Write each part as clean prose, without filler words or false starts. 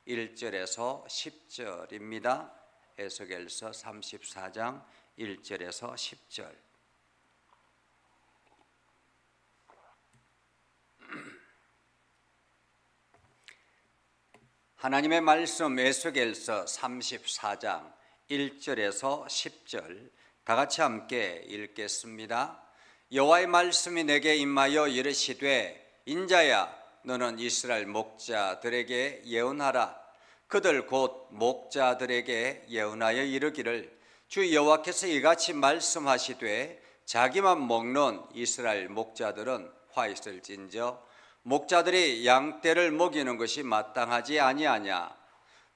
1절에서 10절입니다. 에스겔서 34장 1절에서 10절. 하나님의 말씀 에스겔서 34장 1절에서 10절 다 같이 함께 읽겠습니다. 여호와의 말씀이 내게 임하여 이르시되 인자야 너는 이스라엘 목자들에게 예언하라. 그들 곧 목자들에게 예언하여 이르기를 주 여호와께서 이같이 말씀하시되 자기만 먹는 이스라엘 목자들은 화 있을진저 목자들이 양떼를 먹이는 것이 마땅하지 아니하냐.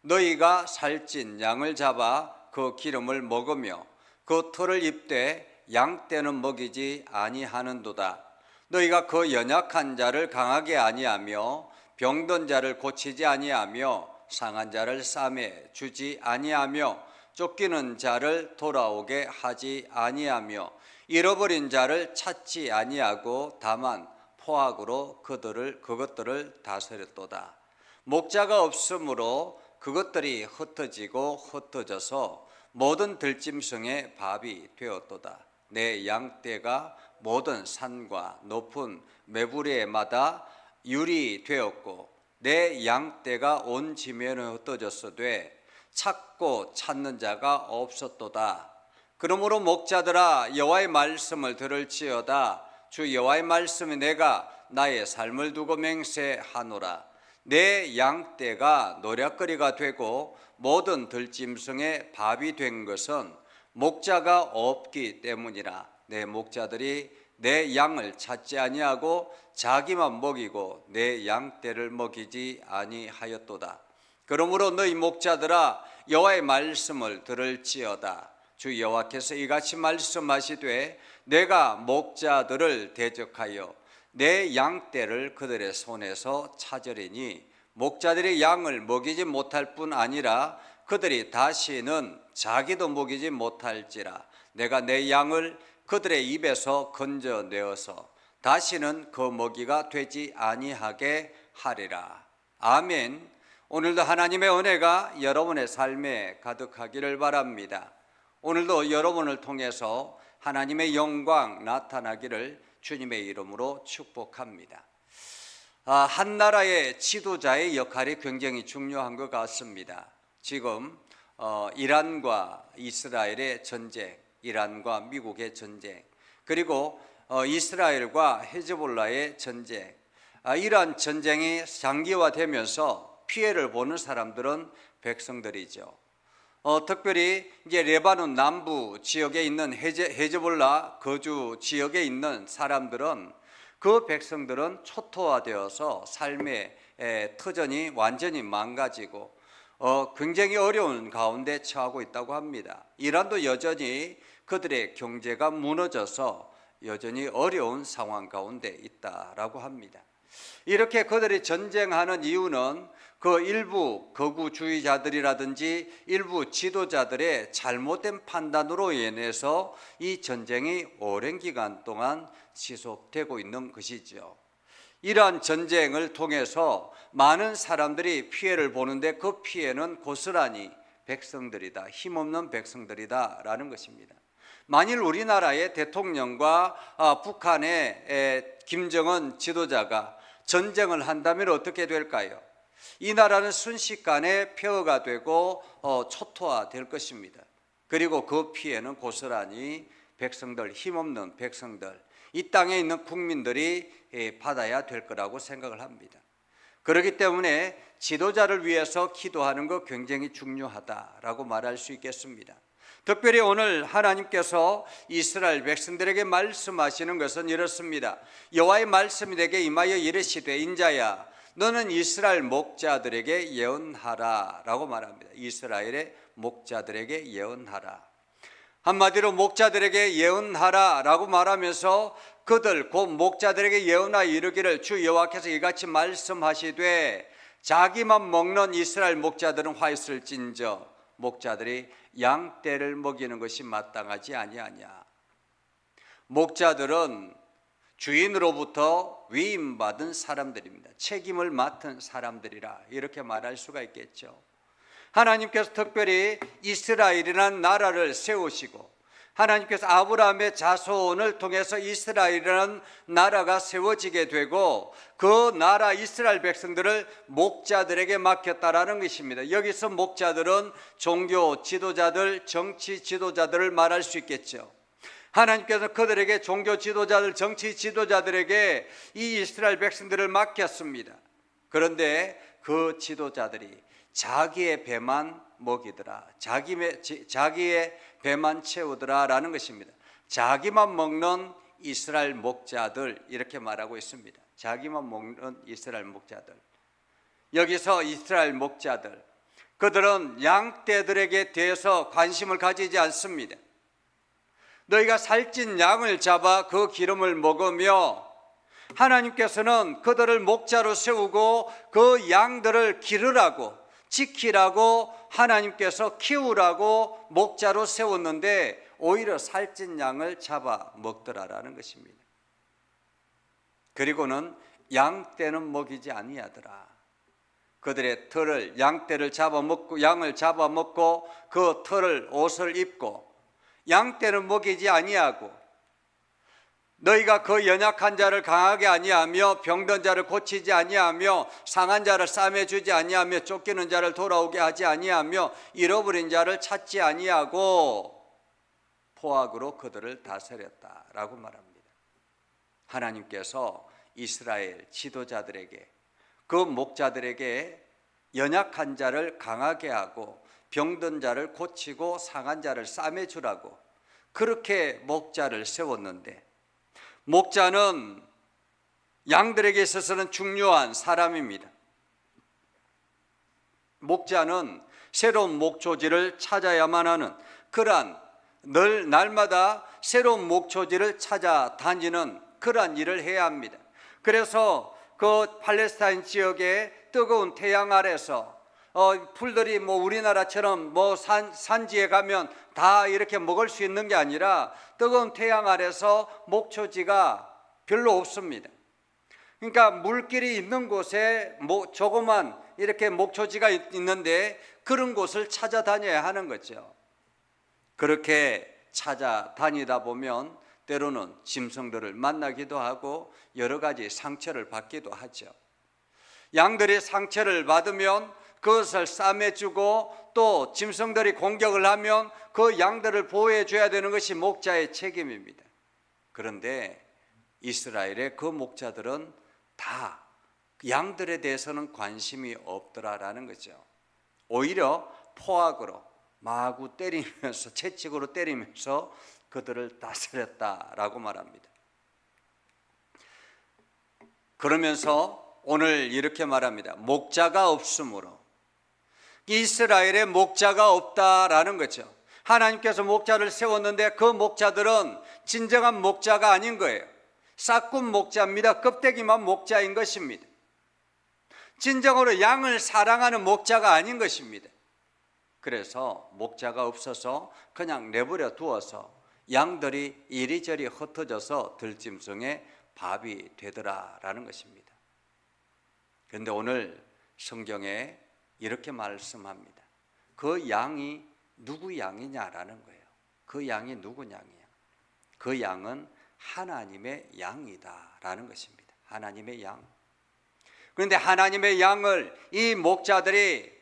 너희가 살찐 양을 잡아 그 기름을 먹으며 그 털을 입되 양떼는 먹이지 아니하는도다. 너희가 그 연약한 자를 강하게 아니하며 병든 자를 고치지 아니하며 상한 자를 싸매 주지 아니하며 쫓기는 자를 돌아오게 하지 아니하며 잃어버린 자를 찾지 아니하고 다만 포악으로 그것들을 다스렸도다. 목자가 없으므로 그것들이 흩어지고 흩어져서 모든 들짐승의 밥이 되었도다. 내 양떼가 모든 산과 높은 매부리마다 유리 되었고 내 양떼가 온 지면에 흩어졌으되 찾고 찾는 자가 없었도다. 그러므로 목자들아 여호와의 말씀을 들을지어다. 주 여호와의 말씀이 내가 나의 삶을 두고 맹세하노라. 내 양떼가 노략거리가 되고 모든 들짐승의 밥이 된 것은 목자가 없기 때문이라. 내 목자들이 내 양을 찾지 아니하고 자기만 먹이고 내 양떼를 먹이지 아니하였도다. 그러므로 너희 목자들아 여호와의 말씀을 들을지어다. 주 여호와께서 이같이 말씀하시되 내가 목자들을 대적하여 내 양떼를 그들의 손에서 찾으리니 목자들이 양을 먹이지 못할 뿐 아니라 그들이 다시는 자기도 먹이지 못할지라. 내가 내 양을 그들의 입에서 건져내어서 다시는 그 먹이가 되지 아니하게 하리라. 아멘. 오늘도 하나님의 은혜가 여러분의 삶에 가득하기를 바랍니다. 오늘도 여러분을 통해서 하나님의 영광 나타나기를 주님의 이름으로 축복합니다. 한 나라의 지도자의 역할이 굉장히 중요한 것 같습니다. 지금 이란과 이스라엘의 전쟁, 이란과 미국의 전쟁, 그리고 이스라엘과 헤즈볼라의 전쟁, 이러한 전쟁이 장기화되면서 피해를 보는 사람들은 백성들이죠. 특별히 이제 레바논 남부 지역에 있는 헤즈볼라 거주 지역에 있는 사람들은 그 백성들은 초토화되어서 삶의 터전이 완전히 망가지고 굉장히 어려운 가운데 처하고 있다고 합니다. 이란도 여전히 그들의 경제가 무너져서 여전히 어려운 상황 가운데 있다라고 합니다. 이렇게 그들이 전쟁하는 이유는 그 일부 거구주의자들이라든지 일부 지도자들의 잘못된 판단으로 인해서 이 전쟁이 오랜 기간 동안 지속되고 있는 것이죠. 이러한 전쟁을 통해서 많은 사람들이 피해를 보는데 그 피해는 고스란히 백성들이다, 힘없는 백성들이다라는 것입니다. 만일 우리나라의 대통령과 북한의 김정은 지도자가 전쟁을 한다면 어떻게 될까요? 이 나라는 순식간에 폐허가 되고 초토화될 것입니다. 그리고 그 피해는 고스란히 백성들, 힘없는 백성들, 이 땅에 있는 국민들이 받아야 될 거라고 생각을 합니다. 그렇기 때문에 지도자를 위해서 기도하는 것 굉장히 중요하다라고 말할 수 있겠습니다. 특별히 오늘 하나님께서 이스라엘 백성들에게 말씀하시는 것은 이렇습니다. 여호와의 말씀이 내게 임하여 이르시되 인자야 너는 이스라엘 목자들에게 예언하라 라고 말합니다. 이스라엘의 목자들에게 예언하라. 한마디로 목자들에게 예언하라 라고 말하면서 그들 곧 목자들에게 예언하여 이르기를 주 여호와께서 이같이 말씀하시되 자기만 먹는 이스라엘 목자들은 화 있을진저 목자들이 양떼를 먹이는 것이 마땅하지 아니하냐. 목자들은 주인으로부터 위임받은 사람들입니다. 책임을 맡은 사람들이라 이렇게 말할 수가 있겠죠. 하나님께서 특별히 이스라엘이라는 나라를 세우시고 하나님께서 아브라함의 자손을 통해서 이스라엘이라는 나라가 세워지게 되고 그 나라 이스라엘 백성들을 목자들에게 맡겼다라는 것입니다. 여기서 목자들은 종교 지도자들, 정치 지도자들을 말할 수 있겠죠. 하나님께서 그들에게 종교 지도자들, 정치 지도자들에게 이 이스라엘 백성들을 맡겼습니다. 그런데 그 지도자들이 자기의 배만 먹이더라, 자기의 배만 채우더라 라는 것입니다. 자기만 먹는 이스라엘 목자들 이렇게 말하고 있습니다. 자기만 먹는 이스라엘 목자들. 여기서 이스라엘 목자들, 그들은 양떼들에게 대해서 관심을 가지지 않습니다. 너희가 살찐 양을 잡아 그 기름을 먹으며, 하나님께서는 그들을 목자로 세우고 그 양들을 기르라고, 지키라고, 하나님께서 키우라고 목자로 세웠는데 오히려 살찐 양을 잡아 먹더라라는 것입니다. 그리고는 양떼는 먹이지 아니하더라. 그들의 털을, 양떼를 잡아먹고 양을 잡아먹고 그 털을 옷을 입고, 양떼는 먹이지 아니하고, 너희가 그 연약한 자를 강하게 아니하며 병든 자를 고치지 아니하며 상한 자를 싸매주지 아니하며 쫓기는 자를 돌아오게 하지 아니하며 잃어버린 자를 찾지 아니하고 포악으로 그들을 다스렸다라고 말합니다. 하나님께서 이스라엘 지도자들에게, 그 목자들에게 연약한 자를 강하게 하고 병든 자를 고치고 상한 자를 싸매주라고 그렇게 목자를 세웠는데, 목자는 양들에게 있어서는 중요한 사람입니다. 목자는 새로운 목초지를 찾아야만 하는, 그러한 늘 날마다 새로운 목초지를 찾아다니는 그러한 일을 해야 합니다. 그래서 그 팔레스타인 지역의 뜨거운 태양 아래서 풀들이 우리나라처럼 산지에 가면 다 이렇게 먹을 수 있는 게 아니라 뜨거운 태양 아래서 목초지가 별로 없습니다. 그러니까 물길이 있는 곳에 조그만 이렇게 목초지가 있는데 그런 곳을 찾아다녀야 하는 거죠. 그렇게 찾아다니다 보면 때로는 짐승들을 만나기도 하고 여러 가지 상처를 받기도 하죠. 양들이 상처를 받으면 그것을 싸매주고 또 짐승들이 공격을 하면 그 양들을 보호해 줘야 되는 것이 목자의 책임입니다. 그런데 이스라엘의 그 목자들은 다 양들에 대해서는 관심이 없더라라는 거죠. 오히려 포악으로 마구 때리면서, 채찍으로 때리면서 그들을 다스렸다라고 말합니다. 그러면서 오늘 이렇게 말합니다. 목자가 없으므로, 이스라엘에 목자가 없다라는 거죠. 하나님께서 목자를 세웠는데 그 목자들은 진정한 목자가 아닌 거예요. 싹군 목자입니다. 껍데기만 목자인 것입니다. 진정으로 양을 사랑하는 목자가 아닌 것입니다. 그래서 목자가 없어서 그냥 내버려 두어서 양들이 이리저리 흩어져서 들짐승의 밥이 되더라라는 것입니다. 그런데 오늘 성경에 이렇게 말씀합니다. 그 양이 누구 양이냐라는 거예요. 그 양이 누구 양이야? 그 양은 하나님의 양이다라는 것입니다. 하나님의 양. 그런데 하나님의 양을 이 목자들이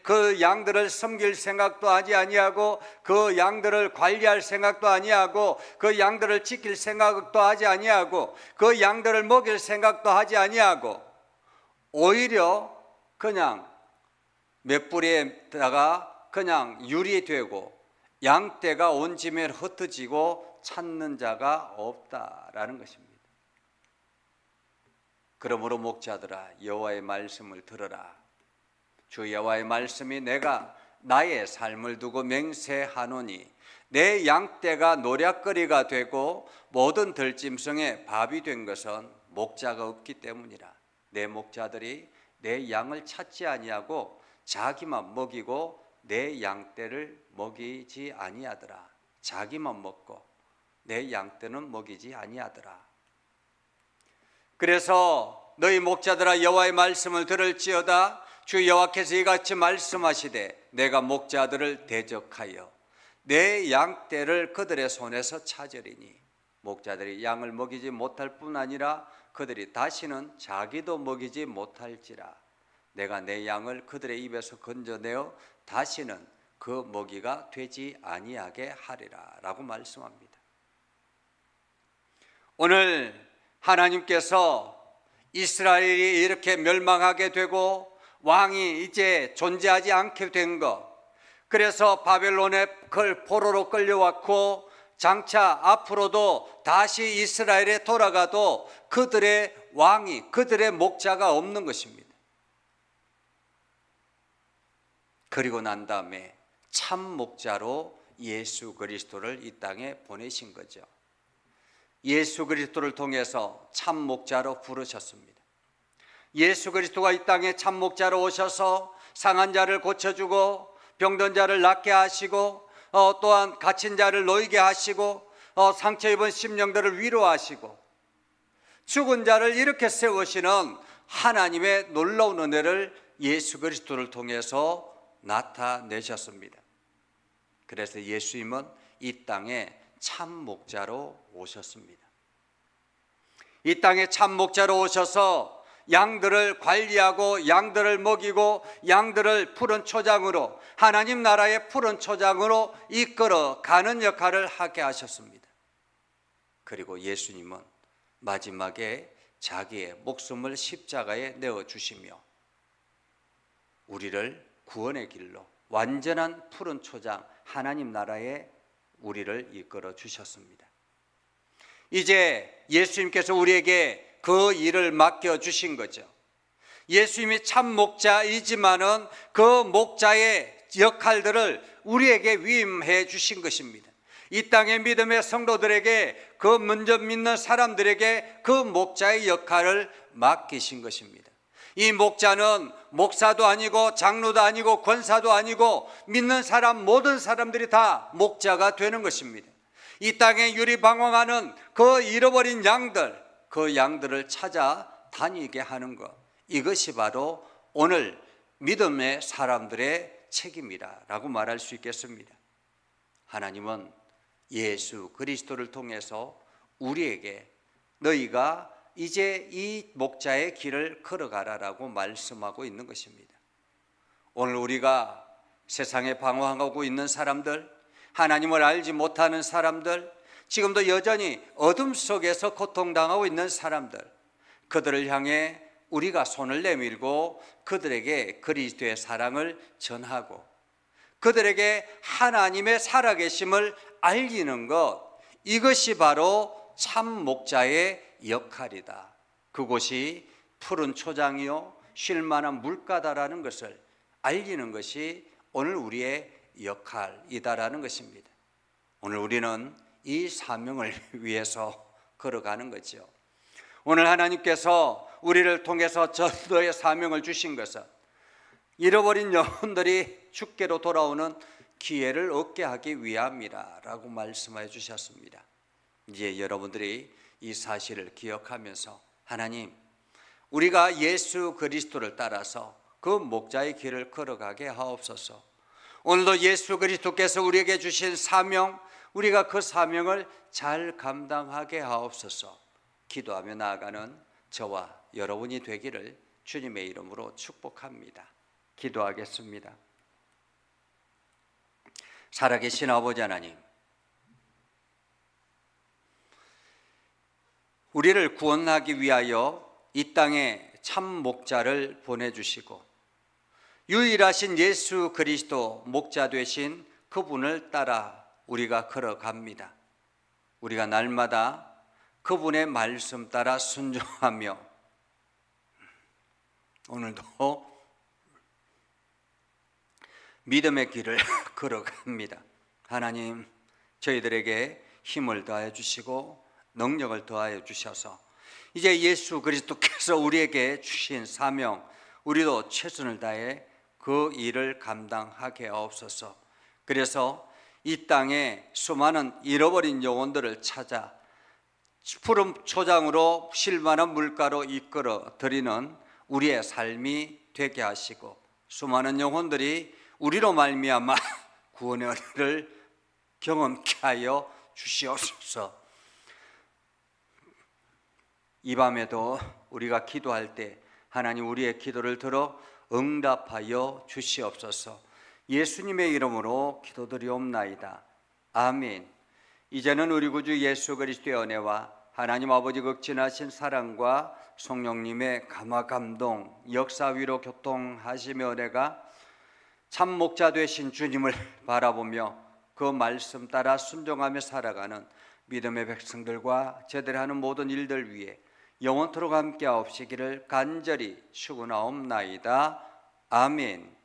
그 양들을 섬길 생각도 하지 아니하고 그 양들을 관리할 생각도 아니하고 그 양들을 지킬 생각도 하지 아니하고 그 양들을 먹일 생각도 하지 아니하고 오히려 그냥 맷불에다가 그냥 유리 되고 양떼가 온 짐에 흩어지고 찾는 자가 없다라는 것입니다. 그러므로 목자들아, 여호와의 말씀을 들으라. 주 여호와의 말씀이 내가 나의 삶을 두고 맹세하노니 내 양떼가 노략거리가 되고 모든 들짐승의 밥이 된 것은 목자가 없기 때문이라. 내 목자들이 내 양을 찾지 아니하고 자기만 먹이고 내 양떼를 먹이지 아니하더라. 자기만 먹고 내 양떼는 먹이지 아니하더라. 그래서 너희 목자들아 여호와의 말씀을 들을지어다. 주 여호와께서 이같이 말씀하시되 내가 목자들을 대적하여 내 양떼를 그들의 손에서 찾으리니 목자들이 양을 먹이지 못할 뿐 아니라 그들이 다시는 자기도 먹이지 못할지라. 내가 내 양을 그들의 입에서 건져내어 다시는 그 먹이가 되지 아니하게 하리라 라고 말씀합니다. 오늘 하나님께서 이스라엘이 이렇게 멸망하게 되고 왕이 이제 존재하지 않게 된 것, 그래서 바벨론에 포로로 끌려왔고 장차 앞으로도 다시 이스라엘에 돌아가도 그들의 왕이, 그들의 목자가 없는 것입니다. 그리고 난 다음에 참 목자로 예수 그리스도를 이 땅에 보내신 거죠. 예수 그리스도를 통해서 참 목자로 부르셨습니다. 예수 그리스도가 이 땅에 참 목자로 오셔서 상한 자를 고쳐주고 병든 자를 낫게 하시고 또한 갇힌 자를 놓이게 하시고 상처 입은 심령들을 위로하시고 죽은 자를 이렇게 세우시는 하나님의 놀라운 은혜를 예수 그리스도를 통해서 나타내셨습니다. 그래서 예수님은 이 땅에 참 목자로 오셨습니다. 이 땅에 참 목자로 오셔서 양들을 관리하고 양들을 먹이고 양들을 푸른 초장으로, 하나님 나라의 푸른 초장으로 이끌어 가는 역할을 하게 하셨습니다. 그리고 예수님은 마지막에 자기의 목숨을 십자가에 내어주시며 우리를 구원의 길로, 완전한 푸른 초장 하나님 나라에 우리를 이끌어 주셨습니다. 이제 예수님께서 우리에게 그 일을 맡겨주신 거죠. 예수님이 참 목자이지만은 그 목자의 역할들을 우리에게 위임해 주신 것입니다. 이 땅의 믿음의 성도들에게, 그 먼저 믿는 사람들에게 그 목자의 역할을 맡기신 것입니다. 이 목자는 목사도 아니고 장로도 아니고 권사도 아니고 믿는 사람, 모든 사람들이 다 목자가 되는 것입니다. 이 땅에 유리방황하는 그 잃어버린 양들, 그 양들을 찾아 다니게 하는 것, 이것이 바로 오늘 믿음의 사람들의 책임이라고 말할 수 있겠습니다. 하나님은 예수 그리스도를 통해서 우리에게 너희가 이제 이 목자의 길을 걸어가라라고 말씀하고 있는 것입니다. 오늘 우리가 세상에 방황하고 있는 사람들, 하나님을 알지 못하는 사람들, 지금도 여전히 어둠 속에서 고통당하고 있는 사람들, 그들을 향해 우리가 손을 내밀고 그들에게 그리스도의 사랑을 전하고 그들에게 하나님의 살아계심을 알리는 것, 이것이 바로 참 목자의 역할이다. 그곳이 푸른 초장이요 쉴만한 물가다라는 것을 알리는 것이 오늘 우리의 역할이다라는 것입니다. 오늘 우리는 이 사명을 위해서 걸어가는 거죠. 오늘 하나님께서 우리를 통해서 전도의 사명을 주신 것은 잃어버린 영혼들이 주께로 돌아오는 기회를 얻게 하기 위함이라고 말씀해 주셨습니다. 이제 여러분들이 이 사실을 기억하면서 하나님, 우리가 예수 그리스도를 따라서 그 목자의 길을 걸어가게 하옵소서. 오늘도 예수 그리스도께서 우리에게 주신 사명, 우리가 그 사명을 잘 감당하게 하옵소서. 기도하며 나아가는 저와 여러분이 되기를 주님의 이름으로 축복합니다. 기도하겠습니다. 살아계신 아버지 하나님, 우리를 구원하기 위하여 이 땅에 참 목자를 보내주시고 유일하신 예수 그리스도 목자 되신 그분을 따라 우리가 걸어갑니다. 우리가 날마다 그분의 말씀 따라 순종하며 오늘도 믿음의 길을 걸어갑니다. 하나님, 저희들에게 힘을 더하여 주시고 능력을 더하여 주셔서 이제 예수 그리스도께서 우리에게 주신 사명, 우리도 최선을 다해 그 일을 감당하게 하옵소서. 그래서 이 땅에 수많은 잃어버린 영혼들을 찾아 푸른 초장으로 실만한 물가로 이끌어 드리는 우리의 삶이 되게 하시고 수많은 영혼들이 우리로 말미암아 구원의 은혜를 경험케 하여 주시옵소서. 이 밤에도 우리가 기도할 때 하나님 우리의 기도를 들어 응답하여 주시옵소서. 예수님의 이름으로 기도드리옵나이다. 아멘. 이제는 우리 구주 예수 그리스도의 은혜와 하나님 아버지 극진하신 사랑과 성령님의 감화 감동 역사 위로 교통하시며 은혜가 참 목자 되신 주님을 바라보며 그 말씀 따라 순종하며 살아가는 믿음의 백성들과 제대로 하는 모든 일들 위해 영원토록 함께 하옵시기를 간절히 축원하옵나이다. 아멘.